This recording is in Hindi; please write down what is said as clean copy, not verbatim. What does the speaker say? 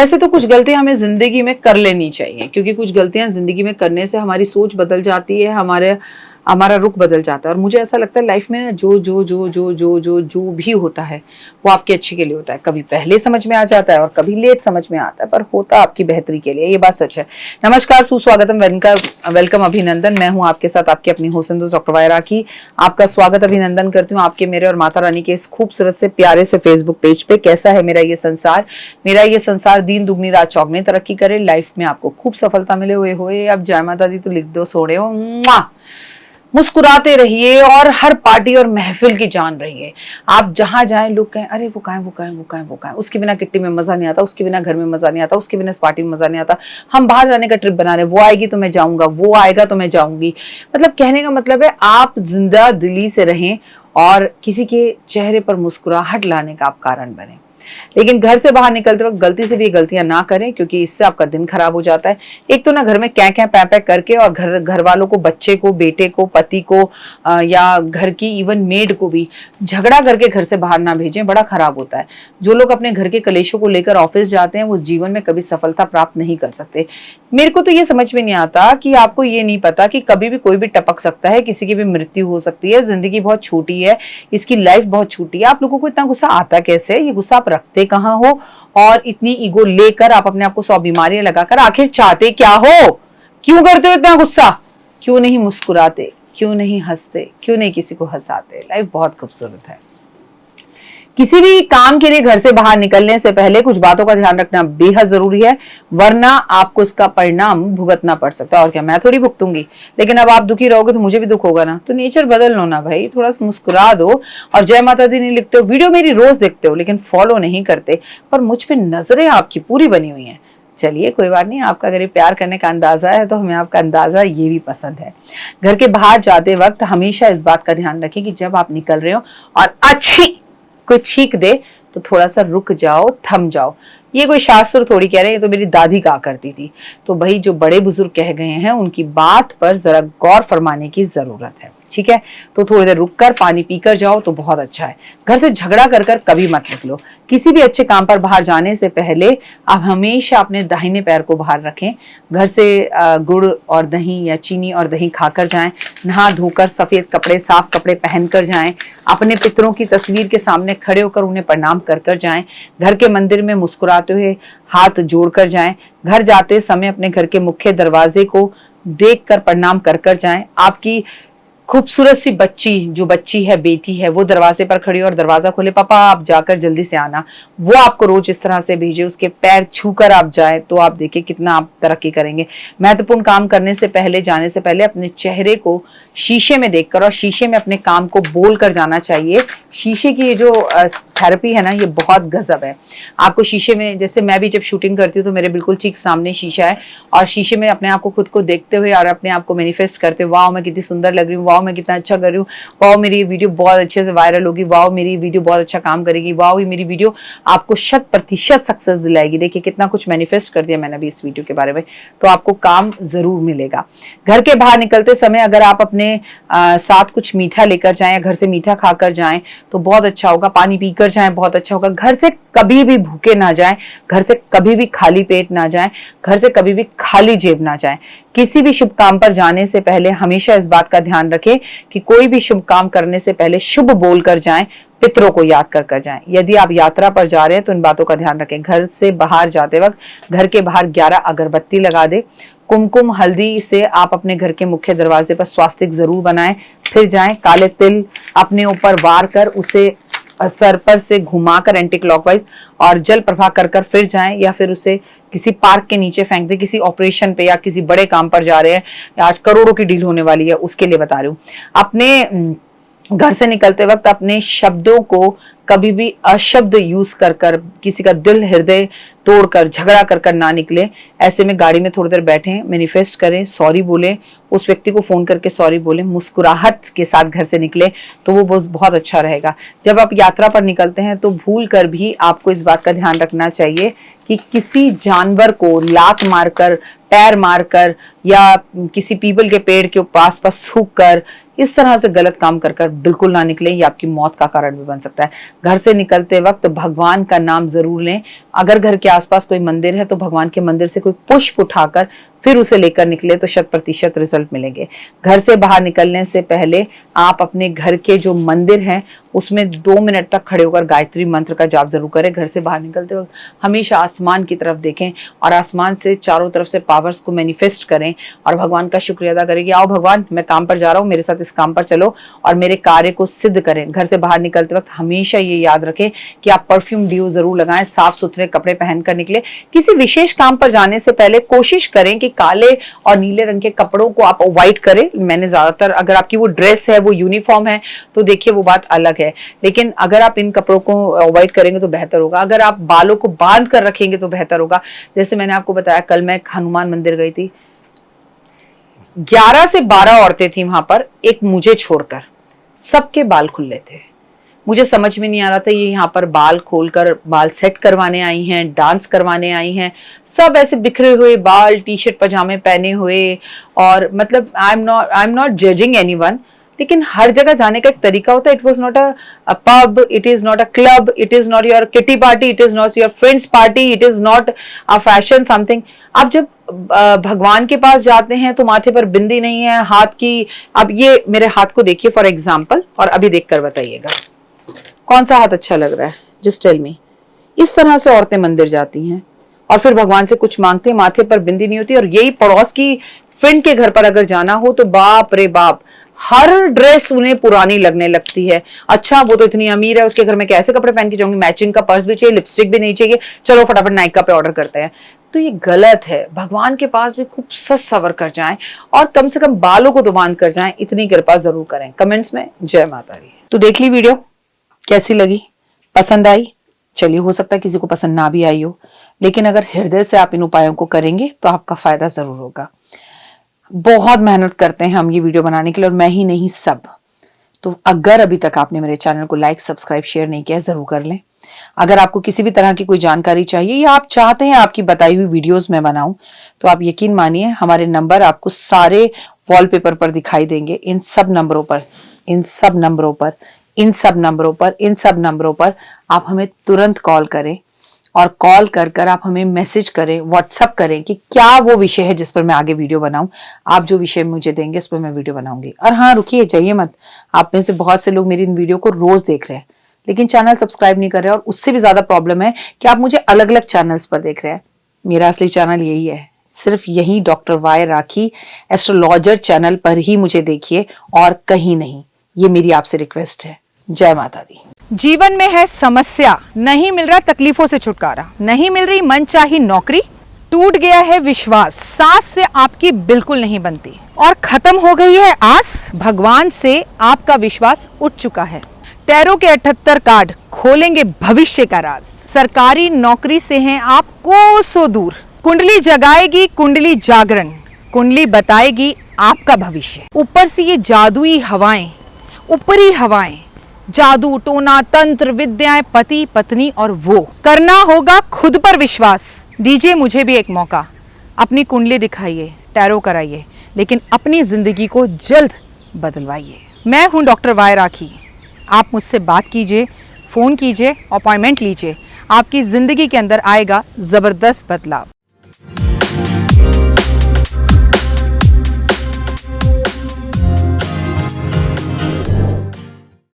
वैसे तो कुछ गलतियां हमें जिंदगी में कर लेनी चाहिए, क्योंकि कुछ गलतियां जिंदगी में करने से हमारी सोच बदल जाती है, हमारा रुख बदल जाता है। और मुझे ऐसा लगता है लाइफ में ना जो भी होता है वो आपके अच्छे के लिए होता है। कभी पहले समझ में आ जाता है और कभी लेट समझ में आता है, पर होता आपकी बेहतरी के लिए, ये बात सच है। नमस्कार, सुस्वागतम, वेलकम, अभिनंदन। मैं हूं आपके साथ आपकी अपनी होस्ट दोस्त डॉक्टर वायरा की। आपका स्वागत अभिनंदन करती हूँ आपके, मेरे और माता रानी के इस खूबसूरत से प्यारे से फेसबुक पेज पे। कैसा है मेरा ये संसार? मेरा ये संसार दिन दुगनी रात चौगनी तरक्की करे, लाइफ में आपको खूब सफलता मिले। हुए होए अब जय माता दी तो लिख दो, सोने हो, मुस्कुराते रहिए और हर पार्टी और महफिल की जान रहिए। आप जहां जाएं लोग कहें अरे वो कहें, उसके बिना किट्टी में मजा नहीं आता, उसके बिना घर में मजा नहीं आता, उसके बिना इस पार्टी में मजा नहीं आता। हम बाहर जाने का ट्रिप बना रहे, वो आएगी तो मैं जाऊंगा, वो आएगा तो मैं जाऊंगी। मतलब कहने का मतलब है आप जिंदा दिली से रहें और किसी के चेहरे पर मुस्कुराहट लाने का आप कारण बने। लेकिन घर से बाहर निकलते वक्त गलती से भी गलतियां ना करें, क्योंकि इससे आपका दिन खराब हो जाता है। एक तो ना घर में क्या पैं करके और घर वालों को, बच्चे को, बेटे को, पति को या घर की इवन मेड को भी झगड़ा करके घर से बाहर ना भेजें, बड़ा खराब होता है। जो लोग अपने घर के कलेशों को लेकर ऑफिस जाते हैं वो जीवन में कभी सफलता प्राप्त नहीं कर सकते। मेरे को तो ये समझ में नहीं आता कि आपको ये नहीं पता कि कभी भी कोई भी टपक सकता है, किसी की भी मृत्यु हो सकती है। जिंदगी बहुत छोटी है, इसकी लाइफ बहुत छोटी है। आप लोगों को इतना गुस्सा आता कैसे? ये गुस्सा आप रखते कहाँ हो? और इतनी ईगो लेकर आप अपने आप को 100 बीमारियां लगाकर आखिर चाहते क्या हो? क्यों करते हो इतना गुस्सा? क्यों नहीं मुस्कुराते? क्यों नहीं हंसते? क्यों नहीं किसी को हंसाते? लाइफ बहुत खूबसूरत है। किसी भी काम के लिए घर से बाहर निकलने से पहले कुछ बातों का ध्यान रखना बेहद जरूरी है, वरना आपको इसका परिणाम भुगतना पड़ सकता है। और क्या, मैं थोड़ी भुगतूंगी, लेकिन अब आप दुखी रहोगे तो मुझे भी दुख होगा ना। तो नेचर बदल लो ना भाई, थोड़ा सा मुस्कुरा दो। और जय माता दी नहीं लिखते हो, वीडियो मेरी रोज देखते हो लेकिन फॉलो नहीं करते, पर मुझ पे नजरें आपकी पूरी बनी हुई हैं। चलिए कोई बात नहीं, आपका अगर ये प्यार करने का अंदाजा है तो हमें आपका अंदाजा ये भी पसंद है। घर के बाहर जाते वक्त हमेशा इस बात का ध्यान रखें कि जब आप निकल रहे हो और अच्छी कोई छींक दे तो थोड़ा सा रुक जाओ, थम जाओ। ये कोई शास्त्र थोड़ी कह रहे हैं, ये तो मेरी दादी कहा करती थी। तो भाई जो बड़े बुजुर्ग कह गए हैं उनकी बात पर जरा गौर फरमाने की जरूरत है, ठीक है? तो थोड़ी देर रुक कर पानी पीकर जाओ तो बहुत अच्छा है। घर से झगड़ा कर कर कभी मत निकलो। किसी भी अच्छे काम पर बाहर जाने से पहले आप हमेशा अपने दाहिने पैर को बाहर रखें। घर से गुड़ और दही या चीनी और दही खाकर जाएं। नहा धोकर सफेद कपड़े, साफ कपड़े पहनकर जाएं। अपने पितरों की तस्वीर के सामने खड़े होकर उन्हें प्रणाम कर कर जाएं। घर के मंदिर में मुस्कुराते हुए हाथ जोड़कर जाएं। घर जाते समय अपने घर के मुख्य दरवाजे को देखकर प्रणाम कर कर जाएं। आपकी खूबसूरत सी बच्ची है, बेटी है, वो दरवाजे पर खड़ी और दरवाजा खोले, पापा आप जाकर जल्दी से आना, वो आपको रोज इस तरह से भेजे, उसके पैर छूकर आप जाए, तो आप देखिए कितना आप तरक्की करेंगे। महत्वपूर्ण काम करने से पहले, जाने से पहले अपने चेहरे को शीशे में देखकर और शीशे में अपने काम को बोल कर जाना चाहिए। शीशे की ये जो थेरेपी है ना, ये बहुत गजब है। आपको शीशे में, जैसे मैं भी जब शूटिंग करती हूँ तो मेरे बिल्कुल ठीक सामने शीशा है, और शीशे में अपने आप को, खुद को देखते हुए और अपने आप को मैनिफेस्ट करते हुए, वाह मैं कितनी सुंदर लग रही हूँ, वाह मैं कितना अच्छा कर रही हूँ, वाह मेरी वीडियो बहुत अच्छे से वायरल होगी, वाह मेरी वीडियो बहुत अच्छा काम करेगी, वाह ये मेरी वीडियो आपको 100% सक्सेस दिलाएगी। देखिए कितना कुछ मैनिफेस्ट कर दिया मैंने अभी इस वीडियो के बारे में, तो आपको काम जरूर मिलेगा। घर के बाहर निकलते समय अगर आप अपने साथ कुछ मीठा लेकर जाएं या घर से मीठा खाकर जाएं तो बहुत अच्छा होगा। पानी पीकर जाएं, बहुत अच्छा होगा। घर से कभी भी भूखे ना जाएं, घर से कभी भी खाली पेट ना जाएं, घर से कभी भी खाली जेब ना जाएं। किसी भी शुभ काम पर जाने से पहले हमेशा इस बात का ध्यान रखें कि कोई भी शुभ काम करने से पहले शुभ बोलकर जाएं, पितरों को याद कर कर जाएं। यदि आप यात्रा पर जा रहे हैं तो इन बातों का ध्यान रखें। घर से बाहर जाते वक्त घर के बाहर 11 अगरबत्ती लगा दे। कुमकुम हल्दी से आप अपने घर के मुख्य दरवाजे पर स्वास्तिक जरूर बनाएं, फिर जाएं। काले तिल अपने ऊपर वार कर उसे सर पर से घुमाकर एंटी क्लॉकवाइज और जल प्रवाह कर कर फिर जाएं, या फिर उसे किसी पार्क के नीचे फेंक दे। किसी ऑपरेशन पे या किसी बड़े काम पर जा रहे हैं, आज करोड़ों की डील होने वाली है, उसके लिए बता रही हूँ। अपने घर से निकलते वक्त अपने शब्दों को कभी भी अशब्द यूज कर कर, किसी का दिल हृदय तोड़कर, झगड़ा कर कर ना निकले। ऐसे में गाड़ी में थोड़ी देर बैठें, मैनिफेस्ट करें, सॉरी बोलें, उस व्यक्ति को फोन करके सॉरी बोलें, मुस्कुराहट के साथ घर से निकले तो वो बहुत अच्छा रहेगा। जब आप यात्रा पर निकलते हैं तो भूल कर भी आपको इस बात का ध्यान रखना चाहिए कि किसी जानवर को लात मारकर, पैर मारकर या किसी पीपल के पेड़ के आस पास थूक कर, इस तरह से गलत काम कर कर बिल्कुल ना निकलें, ये आपकी मौत का कारण भी बन सकता है। घर से निकलते वक्त भगवान का नाम जरूर लें। अगर घर के आसपास कोई मंदिर है तो भगवान के मंदिर से कोई पुष्प उठाकर फिर उसे लेकर निकले तो 100% रिजल्ट मिलेंगे। घर से बाहर निकलने से पहले आप अपने घर के जो मंदिर हैं उसमें 2 मिनट तक खड़े होकर गायत्री मंत्र का जाप जरूर करें। घर से बाहर निकलते वक्त हमेशा आसमान की तरफ देखें और आसमान से चारों तरफ से पावर्स को मैनिफेस्ट करें और भगवान का शुक्रिया अदा करें कि आओ भगवान, मैं काम पर जा रहा हूँ, मेरे साथ इस काम पर चलो और मेरे कार्य को सिद्ध करें। घर से बाहर निकलते वक्त हमेशा ये याद रखें कि आप परफ्यूम ड्यू जरूर लगाएं, साफ सुथरे कपड़े पहनकर निकले। किसी विशेष काम पर जाने से पहले कोशिश करें कि काले और नीले रंग के कपड़ों को आप अवॉइड करें। मैंने ज्यादातर, अगर आपकी वो ड्रेस है, वो यूनिफॉर्म है तो देखिए वो बात अलग है, लेकिन अगर आप इन कपड़ों को अवॉइड करेंगे तो बेहतर होगा। अगर आप बालों को बांध कर रखेंगे तो बेहतर होगा। जैसे मैंने आपको बताया, कल मैं हनुमान मंदिर गई थी, 11 से 12 औरतें थी वहां पर, एक मुझे छोड़कर, सबके बाल खुले थे। मुझे समझ में नहीं आ रहा था ये यहाँ पर बाल खोलकर बाल सेट करवाने आई हैं, डांस करवाने आई हैं। सब ऐसे बिखरे हुए बाल, टी शर्ट पजामे पहने हुए, और मतलब I am not judging anyone, लेकिन हर जगह जाने का एक तरीका होता है। It was not a pub, it is not a club, it is not your kitty party, it is not your friends party, it is not a fashion something. आप जब भगवान के पास जाते हैं तो माथे पर बिंदी नहीं है, हाथ की, अब ये मेरे हाथ को देखिए फॉर एग्जाम्पल, और अभी देखकर बताइएगा कौन सा हाथ अच्छा लग रहा है, जस्ट टेल मी। इस तरह से औरतें मंदिर जाती हैं और फिर भगवान से कुछ मांगते हैं, माथे पर बिंदी नहीं होती। और यही पड़ोस की फ्रेंड के घर पर अगर जाना हो तो बाप रे बाप, हर ड्रेस उन्हें पुरानी लगने लगती है। अच्छा वो तो इतनी अमीर है, उसके घर में कैसे कपड़े पहन के जाऊंगी, मैचिंग का पर्स भी चाहिए, लिपस्टिक भी नहीं चाहिए, चलो फटाफट नायका पे ऑर्डर करते हैं। तो ये गलत है। भगवान के पास भी खूब सच सवर कर जाएं और कम से कम बालों को तो बांध कर जाएं, इतनी कृपा जरूर करें। कमेंट्स में जय माता दी। तो देख ली वीडियो, कैसी लगी, पसंद आई? चलिए, हो सकता है किसी को पसंद ना भी आई हो, लेकिन अगर हृदय से आप इन उपायों को करेंगे तो आपका फायदा जरूर होगा। बहुत मेहनत करते हैं हम ये वीडियो बनाने के लिए, और मैं ही नहीं सब। तो अगर अभी तक आपने मेरे चैनल को लाइक, सब्सक्राइब, शेयर नहीं किया, जरूर कर लें। अगर आपको किसी भी तरह की कोई जानकारी चाहिए या आप चाहते हैं आपकी बताई हुई वीडियोस में बनाऊं, तो आप यकीन मानिए हमारे नंबर आपको सारे वॉलपेपर पर दिखाई देंगे। इन सब नंबरों पर, इन सब नंबरों पर, इन सब नंबरों पर, इन सब नंबरों पर आप हमें तुरंत कॉल करें, और कॉल कर कर आप हमें मैसेज करें, व्हाट्सअप करें कि क्या वो विषय है जिस पर मैं आगे वीडियो बनाऊं। आप जो विषय मुझे देंगे उस पर मैं वीडियो बनाऊंगी। और हाँ, रुकिए, जाइए मत। आप में से बहुत से लोग मेरी इन वीडियो को रोज देख रहे हैं लेकिन चैनल सब्सक्राइब नहीं कर रहे हैं, और उससे भी ज्यादा प्रॉब्लम है कि आप मुझे अलग अलग चैनल्स पर देख रहे हैं। मेरा असली चैनल यही है, सिर्फ यही डॉक्टर वाई राखी एस्ट्रोलॉजर चैनल पर ही मुझे देखिए और कहीं नहीं। ये मेरी आपसे रिक्वेस्ट है। जय माता दी। जीवन में है समस्या, नहीं मिल रहा तकलीफों से छुटकारा, नहीं मिल रही मनचाही नौकरी, टूट गया है विश्वास, सांस से आपकी बिल्कुल नहीं बनती और खत्म हो गई है आस, भगवान से आपका विश्वास उठ चुका है। टैरो के 78 कार्ड खोलेंगे भविष्य का राज। सरकारी नौकरी से हैं आप कोसों दूर, कुंडली जगाएगी कुंडली जागरण, कुंडली बताएगी आपका भविष्य। ऊपर से ये जादुई हवाएं, ऊपरी हवाएं, जादू टोना तंत्र विद्याएं, पति पत्नी और वो, करना होगा खुद पर विश्वास। दीजिए मुझे भी एक मौका, अपनी कुंडली दिखाइए, टैरो कराइए, लेकिन अपनी जिंदगी को जल्द बदलवाइए। मैं हूं डॉक्टर वाई राखी। आप मुझसे बात कीजिए, फोन कीजिए, अपॉइंटमेंट लीजिए, आपकी जिंदगी के अंदर आएगा जबरदस्त बदलाव।